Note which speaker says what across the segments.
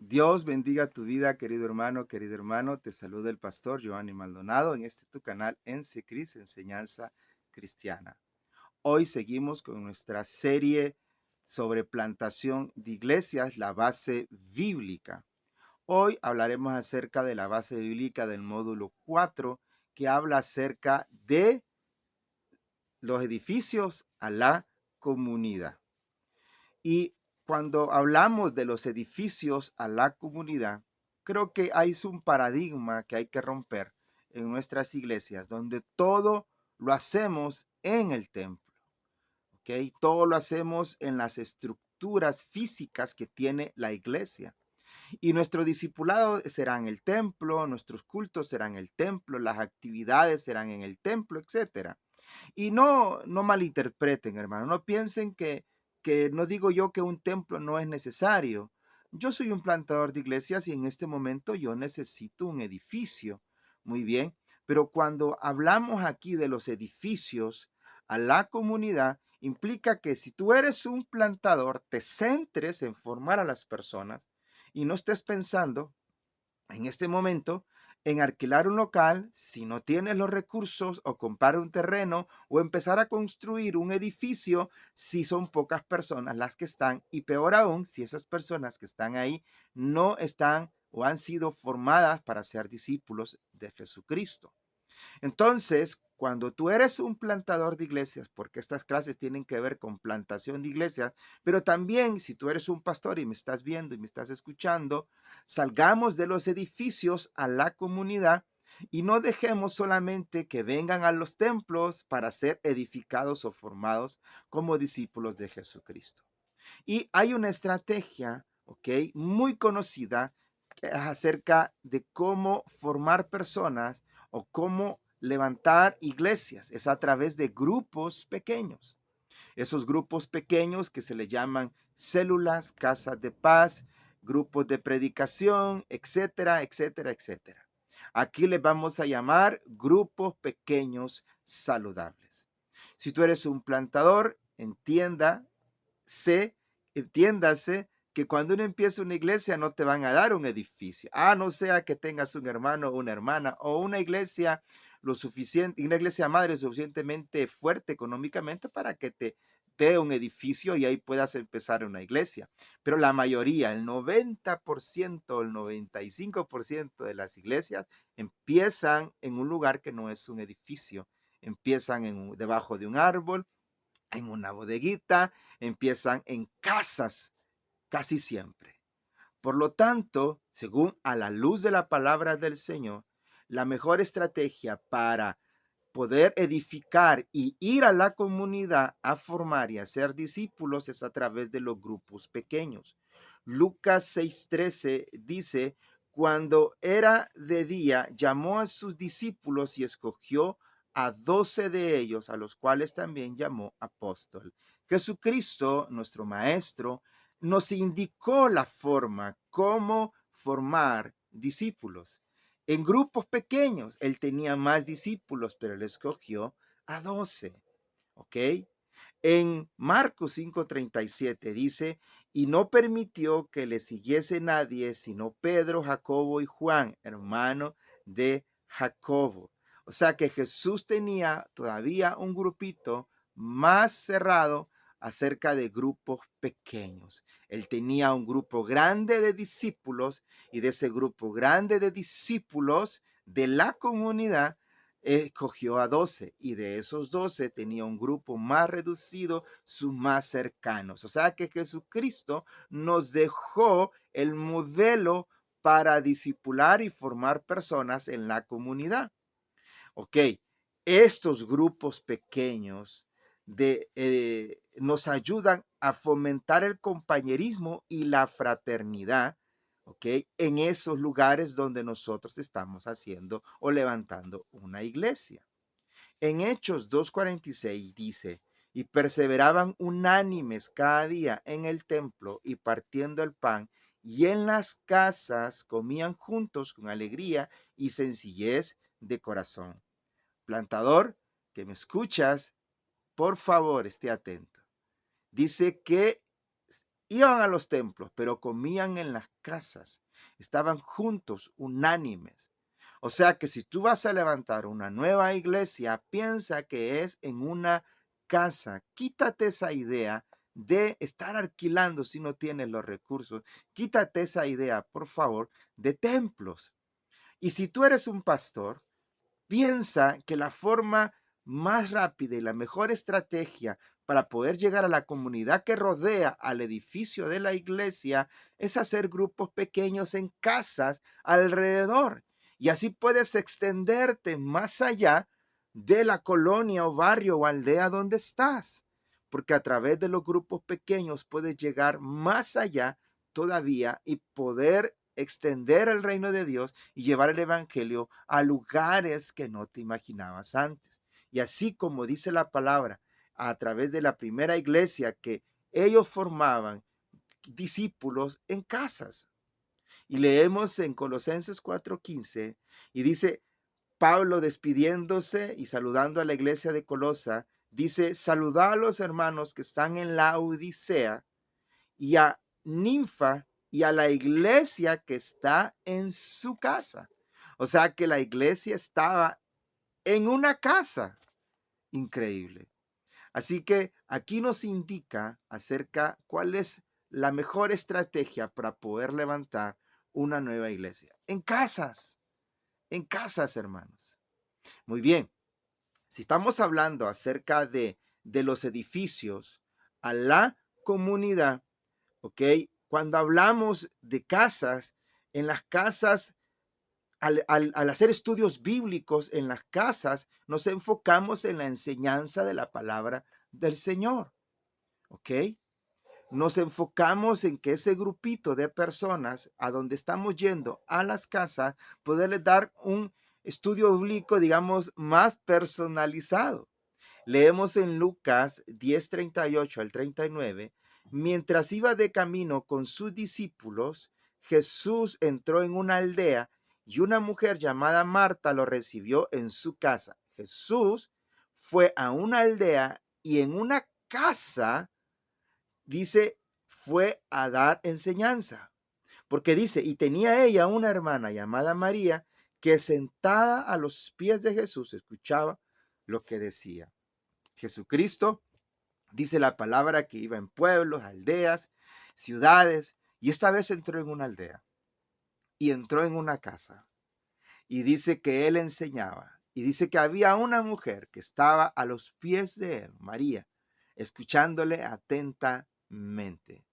Speaker 1: Dios bendiga tu vida, querido hermano, querido hermano. Te saluda el pastor Giovanni Maldonado en este tu canal Cris, Enseñanza Cristiana. Hoy seguimos con nuestra serie sobre plantación de iglesias, la base bíblica. Hoy hablaremos acerca de la base bíblica del módulo 4, que habla acerca de los edificios a la comunidad. Y cuando hablamos de los edificios a la comunidad, creo que hay un paradigma que hay que romper en nuestras iglesias, donde todo lo hacemos en el templo, ¿ok? Todo lo hacemos en las estructuras físicas que tiene la iglesia. Y nuestro discipulado será en el templo, nuestros cultos serán en el templo, las actividades serán en el templo, etcétera. Y no malinterpreten, hermano, no piensen que no digo yo que un templo no es necesario. Yo soy un plantador de iglesias y en este momento yo necesito un edificio. Muy bien, pero cuando hablamos aquí de los edificios a la comunidad, implica que si tú eres un plantador, te centres en formar a las personas y no estés pensando en este momento en alquilar un local si no tienes los recursos o comprar un terreno o empezar a construir un edificio si son pocas personas las que están y peor aún si esas personas que están ahí no están o han sido formadas para ser discípulos de Jesucristo. Entonces, cuando tú eres un plantador de iglesias, porque estas clases tienen que ver con plantación de iglesias, pero también si tú eres un pastor y me estás viendo y me estás escuchando, salgamos de los edificios a la comunidad y no dejemos solamente que vengan a los templos para ser edificados o formados como discípulos de Jesucristo. Y hay una estrategia, ¿ok? Muy conocida que es acerca de cómo formar personas o cómo levantar iglesias. Es a través de grupos pequeños. Esos grupos pequeños que se le llaman células, casas de paz, grupos de predicación, etcétera, etcétera, etcétera. Aquí les vamos a llamar grupos pequeños saludables. Si tú eres un plantador, entiéndase que cuando uno empieza una iglesia no te van a dar un edificio, a no sea que tengas un hermano o una hermana o una iglesia lo suficiente, una iglesia madre suficientemente fuerte económicamente para que te dé un edificio y ahí puedas empezar una iglesia. Pero la mayoría, el 90%, el 95% de las iglesias empiezan en un lugar que no es un edificio, empiezan debajo de un árbol, en una bodeguita, empiezan en casas casi siempre. Por lo tanto, según a la luz de la palabra del Señor, la mejor estrategia para poder edificar y ir a la comunidad a formar y hacer discípulos es a través de los grupos pequeños. Lucas 6:13 dice, cuando era de día, llamó a sus discípulos y escogió a 12 de ellos, a los cuales también llamó apóstol. Jesucristo, nuestro Maestro, nos indicó la forma, cómo formar discípulos en grupos pequeños. Él tenía más discípulos, pero él escogió a 12. ¿Ok? En Marcos 5:37 dice, y no permitió que le siguiese nadie, sino Pedro, Jacobo y Juan, hermano de Jacobo. O sea que Jesús tenía todavía un grupito más cerrado acerca de grupos pequeños. Él tenía un grupo grande de discípulos y de ese grupo grande de discípulos de la comunidad escogió a 12 y de esos 12 tenía un grupo más reducido, sus más cercanos. O sea que Jesucristo nos dejó el modelo para discipular y formar personas en la comunidad. Ok, estos grupos pequeños nos ayudan a fomentar el compañerismo y la fraternidad, ¿ok? En esos lugares donde nosotros estamos haciendo o levantando una iglesia. En Hechos 2:46 dice, y perseveraban unánimes cada día en el templo y partiendo el pan, y en las casas comían juntos con alegría y sencillez de corazón. Plantador, que me escuchas, por favor, esté atento. Dice que iban a los templos, pero comían en las casas. Estaban juntos, unánimes. O sea que si tú vas a levantar una nueva iglesia, piensa que es en una casa. Quítate esa idea de estar alquilando si no tienes los recursos. Quítate esa idea, por favor, de templos. Y si tú eres un pastor, piensa que la forma más rápida y la mejor estrategia para poder llegar a la comunidad que rodea al edificio de la iglesia es hacer grupos pequeños en casas alrededor. Y así puedes extenderte más allá de la colonia o barrio o aldea donde estás. Porque a través de los grupos pequeños puedes llegar más allá todavía y poder extender el reino de Dios y llevar el evangelio a lugares que no te imaginabas antes. Y así como dice la palabra, a través de la primera iglesia que ellos formaban discípulos en casas. Y leemos en Colosenses 4:15 y dice, Pablo despidiéndose y saludando a la iglesia de Colosa, dice, saludad a los hermanos que están en la Odisea y a Ninfa y a la iglesia que está en su casa. O sea que la iglesia estaba en una casa. Increíble. Así que aquí nos indica acerca cuál es la mejor estrategia para poder levantar una nueva iglesia. En casas, hermanos. Muy bien. Si estamos hablando acerca de los edificios a la comunidad, ¿ok? Cuando hablamos de casas, en las casas, al hacer estudios bíblicos en las casas, nos enfocamos en la enseñanza de la palabra del Señor, ¿ok? Nos enfocamos en que ese grupito de personas a donde estamos yendo a las casas, poderles dar un estudio bíblico, digamos, más personalizado. Leemos en Lucas 10:38 al 39, mientras iba de camino con sus discípulos, Jesús entró en una aldea y una mujer llamada Marta lo recibió en su casa. Jesús fue a una aldea y en una casa, dice, fue a dar enseñanza. Porque dice, y tenía ella una hermana llamada María, que sentada a los pies de Jesús escuchaba lo que decía. Jesucristo, dice la palabra, que iba en pueblos, aldeas, ciudades, y esta vez entró en una aldea y entró en una casa y dice que él enseñaba y dice que había una mujer que estaba a los pies de él, María, escuchándole atentamente.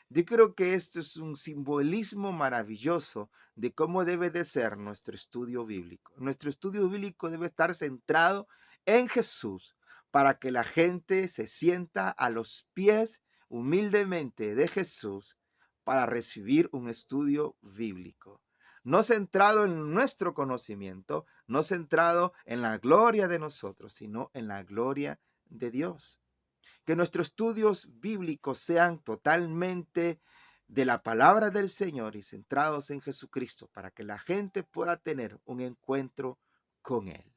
Speaker 1: Yo creo que esto es un simbolismo maravilloso de cómo debe de ser nuestro estudio bíblico. Nuestro estudio bíblico debe estar centrado en Jesús para que la gente se sienta a los pies humildemente de Jesús para recibir un estudio bíblico. No centrado en nuestro conocimiento, no centrado en la gloria de nosotros, sino en la gloria de Dios. Que nuestros estudios bíblicos sean totalmente de la palabra del Señor y centrados en Jesucristo para que la gente pueda tener un encuentro con Él.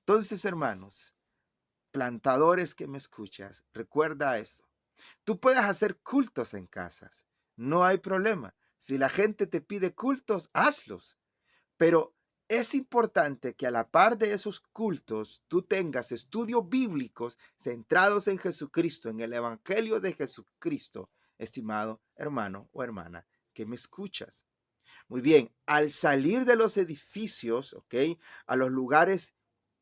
Speaker 1: Entonces, hermanos, plantadores que me escuchas, recuerda esto. Tú puedes hacer cultos en casas, no hay problema. Si la gente te pide cultos, hazlos. Pero es importante que a la par de esos cultos tú tengas estudios bíblicos centrados en Jesucristo, en el Evangelio de Jesucristo, estimado hermano o hermana que me escuchas. Muy bien, al salir de los edificios, ¿ok? A los lugares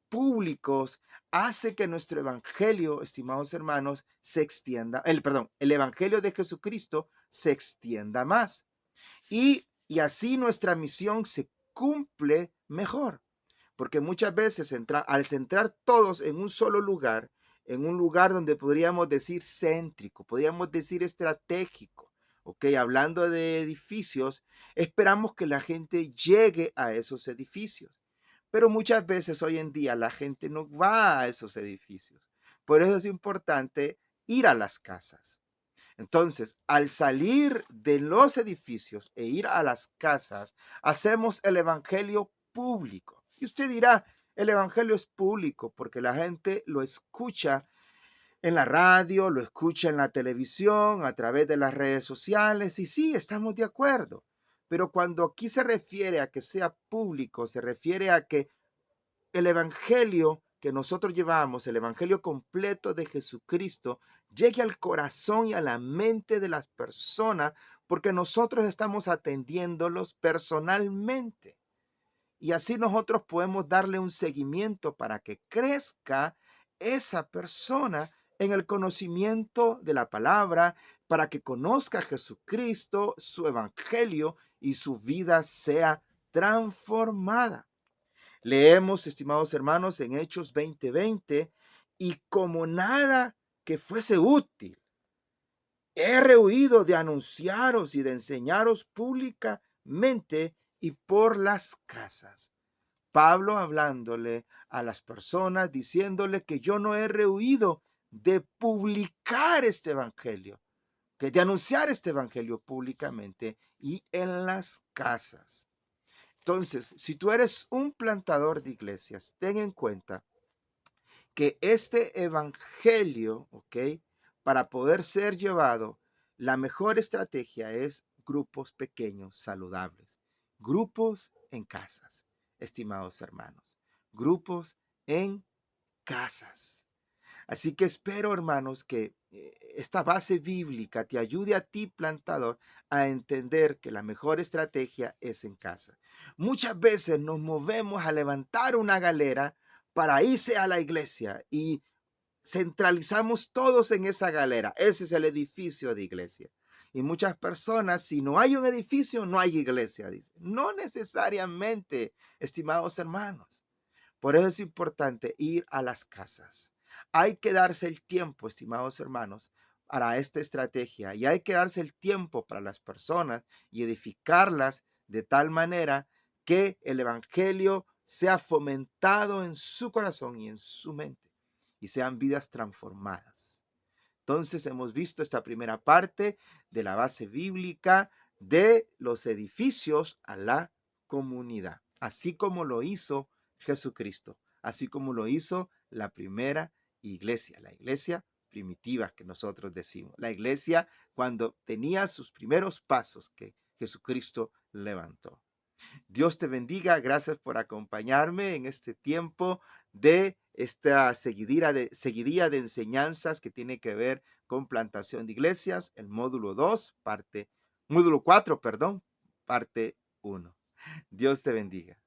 Speaker 1: públicos, hace que nuestro Evangelio, estimados hermanos, se extienda, el Evangelio de Jesucristo se extienda más. Y así nuestra misión se cumple mejor, porque muchas veces al centrar todos en un solo lugar, en un lugar donde podríamos decir céntrico, podríamos decir estratégico, ok, hablando de edificios, esperamos que la gente llegue a esos edificios, pero muchas veces hoy en día la gente no va a esos edificios. Por eso es importante ir a las casas. Entonces, al salir de los edificios e ir a las casas, hacemos el evangelio público. Y usted dirá, el evangelio es público porque la gente lo escucha en la radio, lo escucha en la televisión, a través de las redes sociales, y sí, estamos de acuerdo. Pero cuando aquí se refiere a que sea público, se refiere a que el evangelio que nosotros llevamos, el evangelio completo de Jesucristo, llegue al corazón y a la mente de las personas, porque nosotros estamos atendiéndolos personalmente. Y así nosotros podemos darle un seguimiento para que crezca esa persona en el conocimiento de la palabra, para que conozca a Jesucristo, su evangelio, y su vida sea transformada. Leemos, estimados hermanos, en Hechos 20:20, y como nada que fuese útil, he rehuido de anunciaros y de enseñaros públicamente y por las casas. Pablo hablándole a las personas, diciéndole que yo no he rehuido de publicar este evangelio, que de anunciar este evangelio públicamente y en las casas. Entonces, si tú eres un plantador de iglesias, ten en cuenta que este evangelio, ¿ok? Para poder ser llevado, la mejor estrategia es grupos pequeños, saludables. Grupos en casas, estimados hermanos. Grupos en casas. Así que espero, hermanos, que esta base bíblica te ayude a ti, plantador, a entender que la mejor estrategia es en casa. Muchas veces nos movemos a levantar una galera para irse a la iglesia y centralizamos todos en esa galera. Ese es el edificio de iglesia. Y muchas personas, si no hay un edificio, no hay iglesia, dicen. No necesariamente, estimados hermanos. Por eso es importante ir a las casas. Hay que darse el tiempo, estimados hermanos, para esta estrategia, y hay que darse el tiempo para las personas y edificarlas de tal manera que el evangelio sea fomentado en su corazón y en su mente y sean vidas transformadas. Entonces hemos visto esta primera parte de la base bíblica de los edificios a la comunidad, así como lo hizo Jesucristo, así como lo hizo la primera iglesia, la iglesia primitiva que nosotros decimos, la iglesia cuando tenía sus primeros pasos que Jesucristo levantó. Dios te bendiga. Gracias por acompañarme en este tiempo de esta seguidilla de enseñanzas que tiene que ver con plantación de iglesias, el módulo 4, perdón, parte 1. Dios te bendiga.